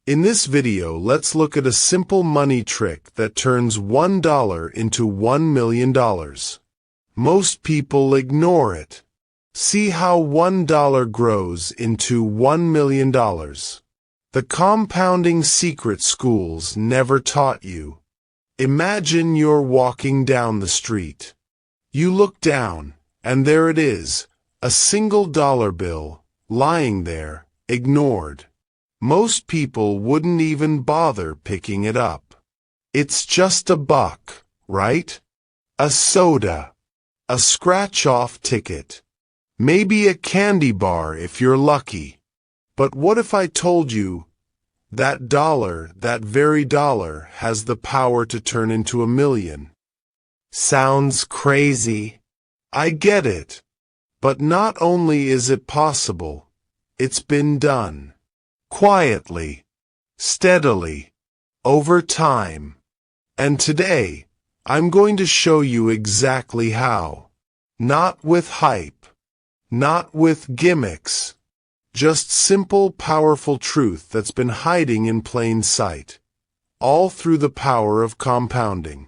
In this video, let's look at a simple money trick that turns $1 into $1 million. Most people ignore it. See how $1 grows into $1 million. The compounding secret schools never taught you. Imagine you're walking down the street. You look down, and there it is, a single dollar bill, lying there, ignored. Most people wouldn't even bother picking it up. It's just a buck, right? A soda. A scratch-off ticket. Maybe a candy bar if you're lucky. But what if I told you that dollar, that very dollar, has the power to turn into $1 million? Sounds crazy. I get it. But not only is it possible, it's been done. Quietly, steadily, over time. And today, I'm going to show you exactly how. Not with hype, not with gimmicks, just simple, powerful truth that's been hiding in plain sight, all through the power of compounding.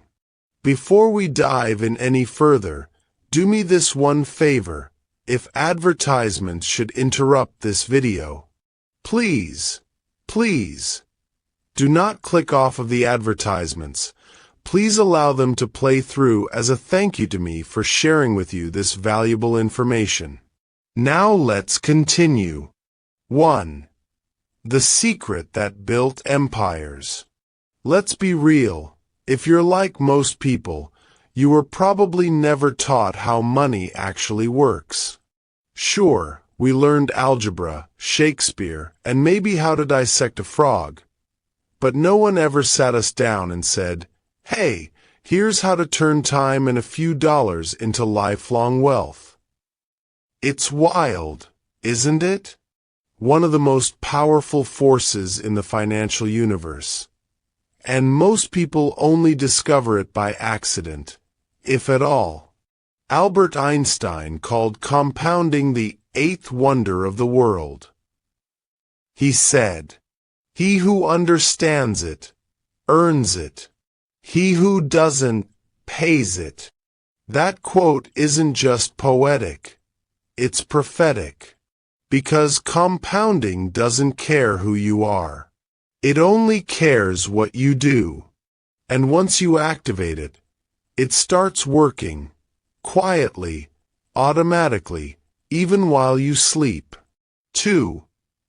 Before we dive in any further, do me this one favor. If advertisements should interrupt this video, please, do not click off of the advertisements. Please allow them to play through as a thank you to me for sharing with you this valuable information. Now let's continue. 1. The secret that built empires. Let's be real. If you're like most people, you were probably never taught how money actually works. Sure, we learned algebra, Shakespeare, and maybe how to dissect a frog. But no one ever sat us down and said, "Hey, here's how to turn time and a few dollars into lifelong wealth." It's wild, isn't it? One of the most powerful forces in the financial universe. And most people only discover it by accident, if at all. Albert Einstein called compounding the eighth wonder of the world. He said, "He who understands it, earns it. He who doesn't, pays it." That quote isn't just poetic. It's prophetic. Because compounding doesn't care who you are. It only cares what you do. And once you activate it, it starts working, quietly, automatically, even while you sleep. 2.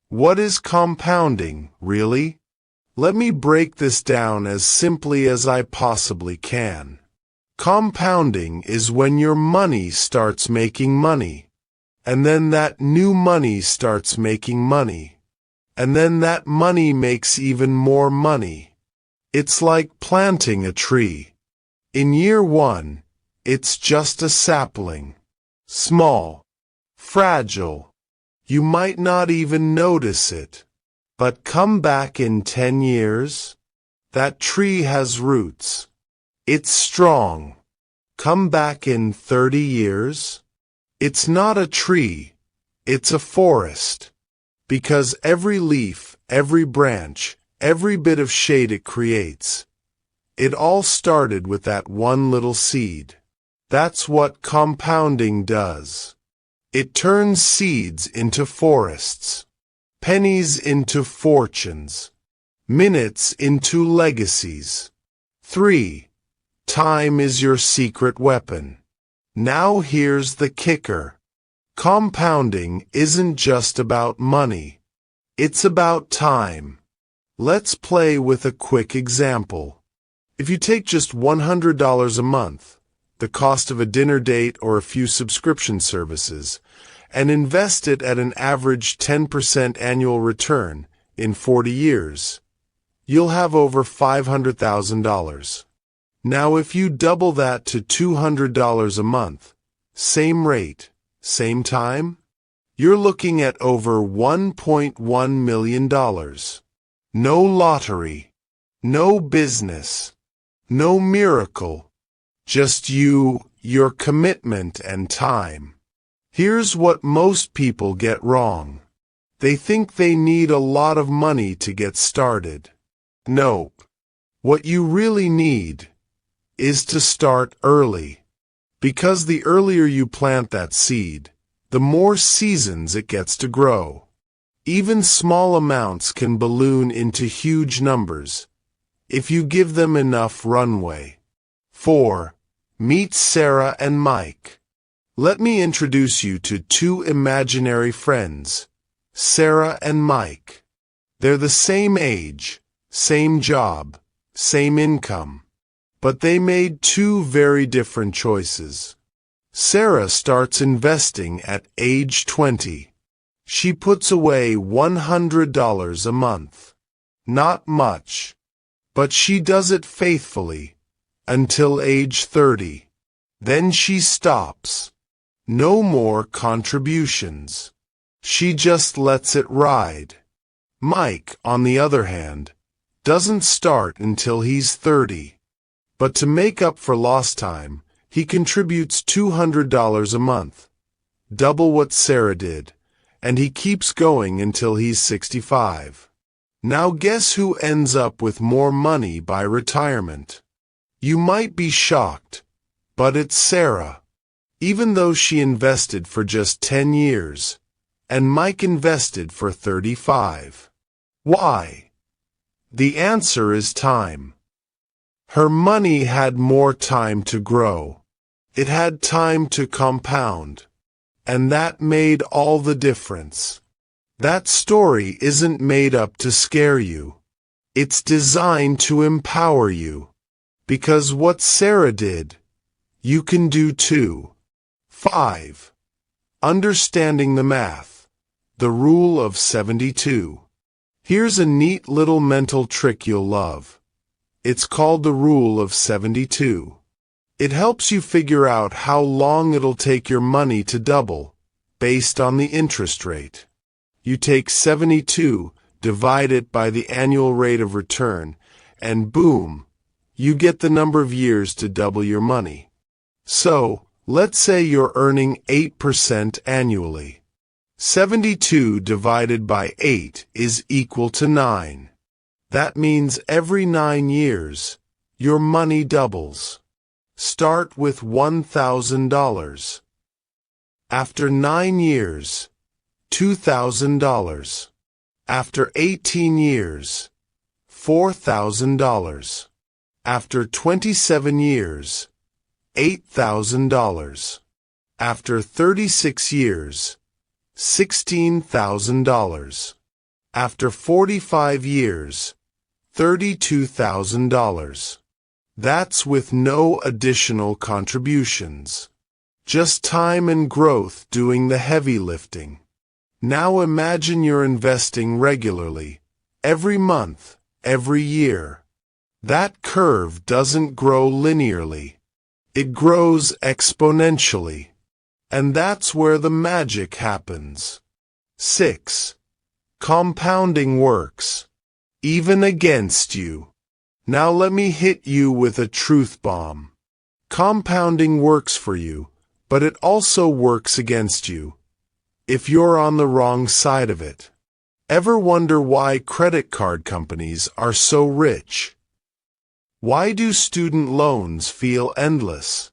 What is compounding, really? Let me break this down as simply as I possibly can. Compounding is when your money starts making money. And then that new money starts making money. And then that money makes even more money. It's like planting a tree. In year 1, it's just a sapling. Small. Fragile. You might not even notice it. But come back in 10 years. That tree has roots. It's strong. Come back in 30 years. It's not a tree. It's a forest. Because every leaf, every branch, every bit of shade it creates, it all started with that one little seed. That's what compounding does. It turns seeds into forests, pennies into fortunes, minutes into legacies. 3. Time is your secret weapon. Now here's the kicker. Compounding isn't just about money. It's about time. Let's play with a quick example. If you take just $100 a month, the cost of a dinner date or a few subscription services, and invest it at an average 10% annual return in 40 years, you'll have over $500,000. Now if you double that to $200 a month, same rate, same time, you're looking at over $1.1 million. No lottery, no business, no miracle, just you, your commitment and time. Here's what most people get wrong. They think they need a lot of money to get started. Nope. What you really need is to start early. Because the earlier you plant that seed, the more seasons it gets to grow. Even small amounts can balloon into huge numbers if you give them enough runway. 4. Meet Sarah and Mike. Let me introduce you to two imaginary friends, Sarah and Mike. They're the same age, same job, same income, but they made two very different choices. Sarah starts investing at age 20. She puts away $100 a month. Not much, but she does it faithfully until age 30. Then she stops. No more contributions. She just lets it ride. Mike, on the other hand, doesn't start until he's 30. But to make up for lost time, he contributes $200 a month, double what Sarah did, and he keeps going until he's 65. Now guess who ends up with more money by retirement? You might be shocked, but it's Sarah. Even though she invested for just 10 years, and Mike invested for 35. Why? The answer is time. Her money had more time to grow. It had time to compound. And that made all the difference. That story isn't made up to scare you. It's designed to empower you. Because what Sarah did, you can do too. 5. Understanding the math. The rule of 72. Here's a neat little mental trick you'll love. It's called the rule of 72. It helps you figure out how long it'll take your money to double, based on the interest rate. You take 72, divide it by the annual rate of return, and boom, you get the number of years to double your money. So, let's say you're earning 8% annually. 72 divided by 8 is equal to 9. That means every 9 years, your money doubles. Start with $1,000. After 9 years, $2,000. After 18 years, $4,000. After 27 years, $8,000. After 36 years, $16,000. After 45 years, $32,000. That's with no additional contributions. Just time and growth doing the heavy lifting. Now imagine you're investing regularly, every month, every year. That curve doesn't grow linearly. It grows exponentially. And that's where the magic happens. 6. Compounding works, even against you. Now let me hit you with a truth bomb. Compounding works for you, but it also works against you, if you're on the wrong side of it. Ever wonder why credit card companies are so rich? Why do student loans feel endless?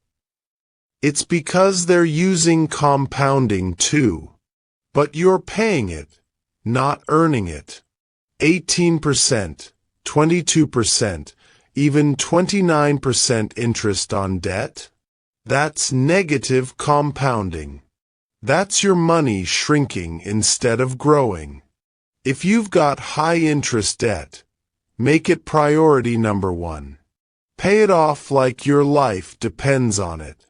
It's because they're using compounding too. But you're paying it, not earning it. 18%. 22%, even 29% interest on debt? That's negative compounding. That's your money shrinking instead of growing. If you've got high-interest debt, make it priority number 1. Pay it off like your life depends on it.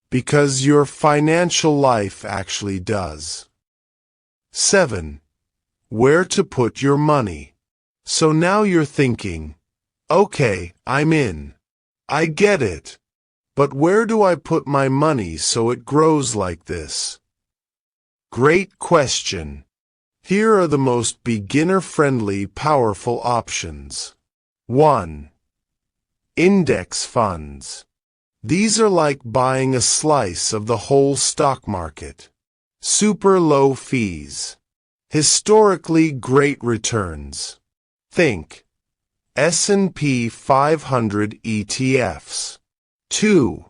Because your financial life actually does. 7. Where to put your money. So now you're thinking, okay, I'm in. I get it. But where do I put my money so it grows like this? Great question. Here are the most beginner-friendly, powerful options. 1. Index funds. These are like buying a slice of the whole stock market. Super low fees. Historically great returns. Think S&P 500 ETFs. 2.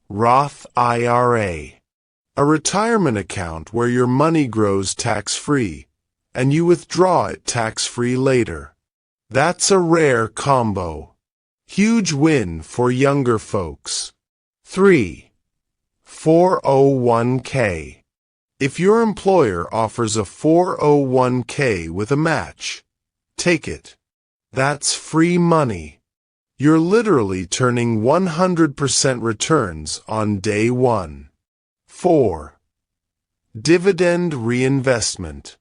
Roth IRA. A retirement account where your money grows tax-free, and you withdraw it tax-free later. That's a rare combo. Huge win for younger folks. 3. 401k. If your employer offers a 401k with a match, take it. That's free money. You're literally turning 100% returns on day one. 4. Dividend reinvestment.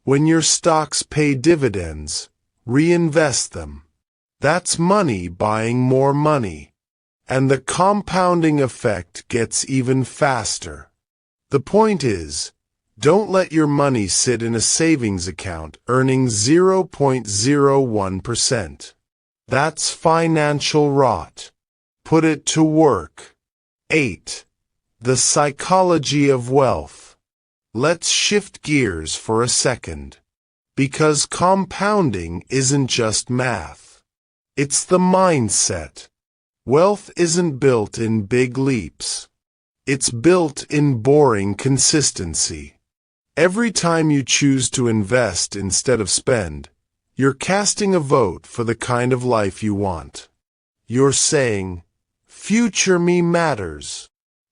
When your stocks pay dividends, reinvest them. That's money buying more money. And the compounding effect gets even faster. The point is, don't let your money sit in a savings account earning 0.01%. That's financial rot. Put it to work. 8. The psychology of wealth. Let's shift gears for a second. Because compounding isn't just math. It's the mindset. Wealth isn't built in big leaps. It's built in boring consistency. Every time you choose to invest instead of spend, you're casting a vote for the kind of life you want. You're saying, future me matters.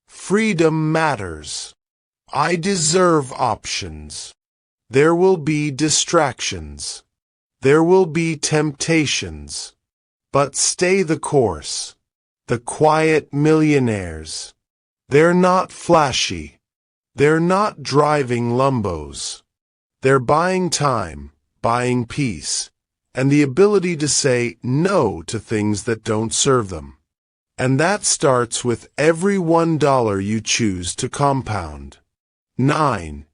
Freedom matters. I deserve options. There will be distractions. There will be temptations. But stay the course. The quiet millionaires. They're not flashy. They're not driving Lumbos. They're buying time, buying peace, and the ability to say no to things that don't serve them. And that starts with every $1 you choose to compound. 9.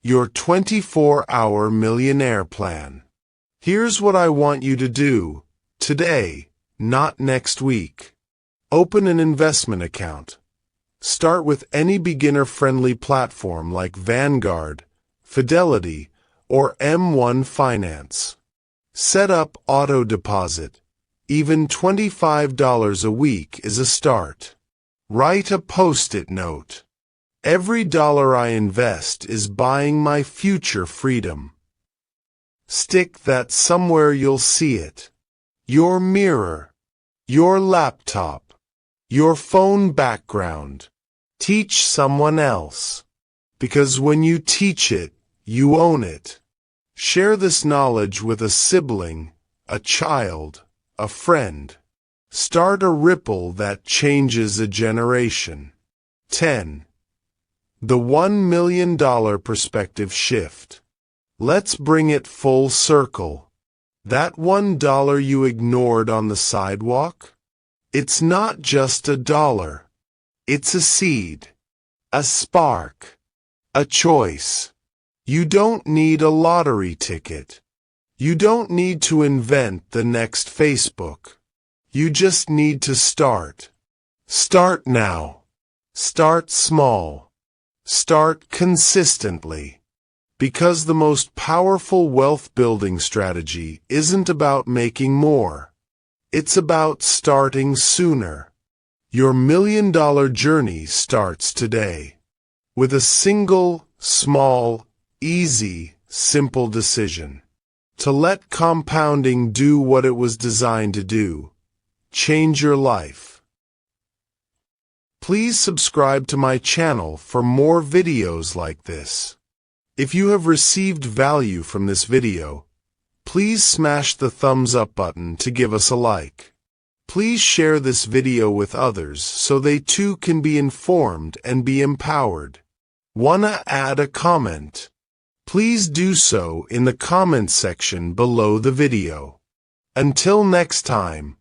Your 24-hour millionaire plan. Here's what I want you to do, today, not next week. Open an investment account. Start with any beginner-friendly platform like Vanguard, Fidelity, or M1 Finance. Set up auto deposit. Even $25 a week is a start. Write a post-it note. Every dollar I invest is buying my future freedom. Stick that somewhere you'll see it. Your mirror. Your laptop. Your phone background. Teach someone else. Because when you teach it, you own it. Share this knowledge with a sibling, a child, a friend. Start a ripple that changes a generation. 10. The $1 million perspective shift. Let's bring it full circle. That $1 you ignored on the sidewalk? It's not just a dollar. It's a seed, a spark, a choice. You don't need a lottery ticket. You don't need to invent the next Facebook. You just need to start. Start now. Start small. Start consistently. Because the most powerful wealth-building strategy isn't about making more. It's about starting sooner. Your $1 million journey starts today. With a single, small, easy, simple decision. To let compounding do what it was designed to do. Change your life. Please subscribe to my channel for more videos like this. If you have received value from this video, please smash the thumbs up button to give us a like. Please share this video with others so they too can be informed and be empowered. Wanna add a comment? Please do so in the comment section below the video. Until next time,